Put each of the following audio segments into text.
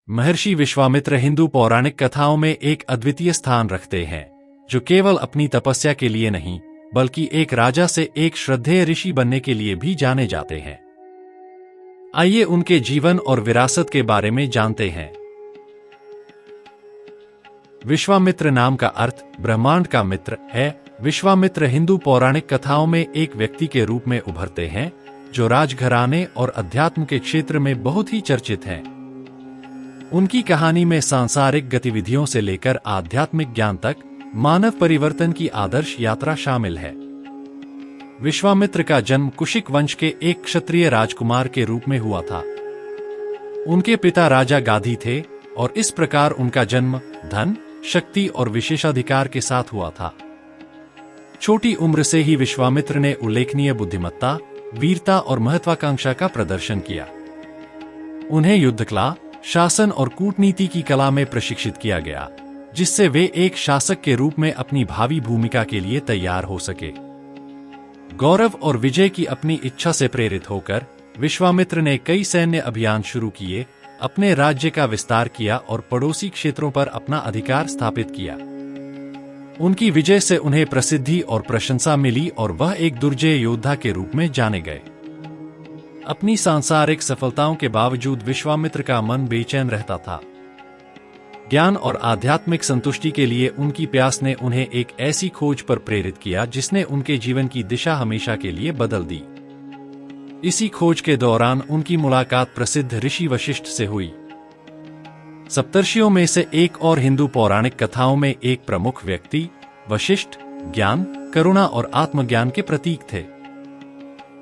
महर्षि विश्वामित्र हिंदू पौराणिक कथाओं में एक अद्वितीय स्थान रखते हैं, जो केवल अपनी तपस्या के लिए नहीं बल्कि एक राजा से एक श्रद्धेय ऋषि बनने के लिए भी जाने जाते हैं। आइए उनके जीवन और विरासत के बारे में जानते हैं। विश्वामित्र नाम का अर्थ ब्रह्मांड का मित्र है। विश्वामित्र हिंदू पौराणिक कथाओं में एक व्यक्ति के रूप में उभरते हैं, जो राजघराने और अध्यात्म के क्षेत्र में बहुत ही चर्चित हैं। उनकी कहानी में सांसारिक गतिविधियों से लेकर आध्यात्मिक ज्ञान तक मानव परिवर्तन की आदर्श यात्रा शामिल है। विश्वामित्र का जन्म कुशिक वंश के एक क्षत्रिय राजकुमार के रूप में हुआ था। उनके पिता राजा गाधी थे और इस प्रकार उनका जन्म धन, शक्ति और विशेषाधिकार के साथ हुआ था। छोटी उम्र से ही विश्वामित्र ने उल्लेखनीय बुद्धिमत्ता, वीरता और महत्वाकांक्षा का प्रदर्शन किया। उन्हें युद्धकला, शासन और कूटनीति की कला में प्रशिक्षित किया गया, जिससे वे एक शासक के रूप में अपनी भावी भूमिका के लिए तैयार हो सके। गौरव और विजय की अपनी इच्छा से प्रेरित होकर विश्वामित्र ने कई सैन्य अभियान शुरू किए, अपने राज्य का विस्तार किया और पड़ोसी क्षेत्रों पर अपना अधिकार स्थापित किया। उनकी विजय से उन्हें प्रसिद्धि और प्रशंसा मिली और वह एक दुर्जय योद्धा के रूप में जाने गए। अपनी सांसारिक सफलताओं के बावजूद विश्वामित्र का मन बेचैन रहता था। ज्ञान और आध्यात्मिक संतुष्टि के लिए उनकी प्यास ने उन्हें एक ऐसी खोज पर प्रेरित किया जिसने उनके जीवन की दिशा हमेशा के लिए बदल दी। इसी खोज के दौरान उनकी मुलाकात प्रसिद्ध ऋषि वशिष्ठ से हुई। सप्तर्षियों में से एक और हिंदू पौराणिक कथाओं में एक प्रमुख व्यक्ति वशिष्ठ ज्ञान, करुणा और आत्मज्ञान के प्रतीक थे।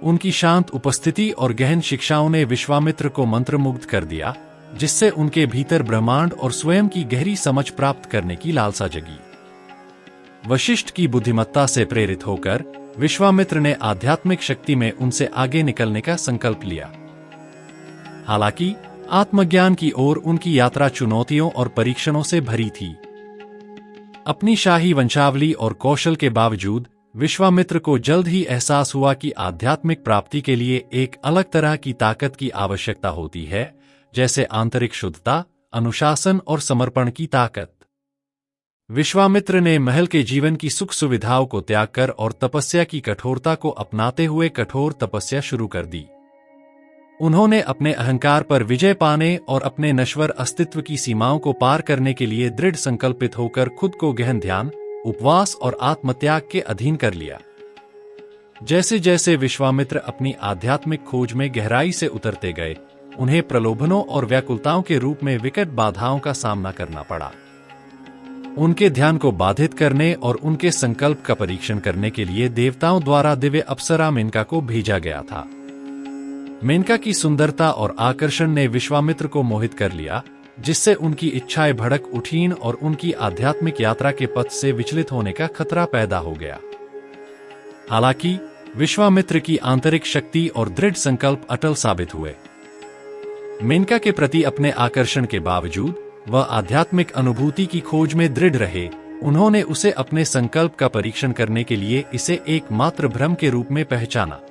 उनकी शांत उपस्थिति और गहन शिक्षाओं ने विश्वामित्र को मंत्रमुग्ध कर दिया, जिससे उनके भीतर ब्रह्मांड और स्वयं की गहरी समझ प्राप्त करने की लालसा जगी। वशिष्ठ की बुद्धिमत्ता से प्रेरित होकर विश्वामित्र ने आध्यात्मिक शक्ति में उनसे आगे निकलने का संकल्प लिया। हालांकि आत्मज्ञान की ओर उनकी यात्रा चुनौतियों और परीक्षणों से भरी थी। अपनी शाही वंशावली और कौशल के बावजूद विश्वामित्र को जल्द ही एहसास हुआ कि आध्यात्मिक प्राप्ति के लिए एक अलग तरह की ताकत की आवश्यकता होती है, जैसे आंतरिक शुद्धता, अनुशासन और समर्पण की ताकत। विश्वामित्र ने महल के जीवन की सुख सुविधाओं को त्याग कर और तपस्या की कठोरता को अपनाते हुए कठोर तपस्या शुरू कर दी। उन्होंने अपने अहंकार पर विजय पाने और अपने नश्वर अस्तित्व की सीमाओं को पार करने के लिए दृढ़ संकल्पित होकर खुद को गहन ध्यान, उपवास और आत्मत्याग के अधीन कर लिया। जैसे जैसे विश्वामित्र अपनी आध्यात्मिक खोज में गहराई से उतरते गए, उन्हें प्रलोभनों और व्याकुलताओं के रूप में विकट बाधाओं का सामना करना पड़ा। उनके ध्यान को बाधित करने और उनके संकल्प का परीक्षण करने के लिए देवताओं द्वारा दिव्य अप्सरा मेनका को भेजा गया था। मेनका की सुंदरता और आकर्षण ने विश्वामित्र को मोहित कर लिया, जिससे उनकी इच्छाएं भड़क उठीं और उनकी आध्यात्मिक यात्रा के पथ से विचलित होने का खतरा पैदा हो गया। हालांकि विश्वामित्र की आंतरिक शक्ति और दृढ़ संकल्प अटल साबित हुए। मेनका के प्रति अपने आकर्षण के बावजूद वह आध्यात्मिक अनुभूति की खोज में दृढ़ रहे। उन्होंने उसे अपने संकल्प का परीक्षण करने के लिए इसे एकमात्र भ्रम के रूप में पहचाना।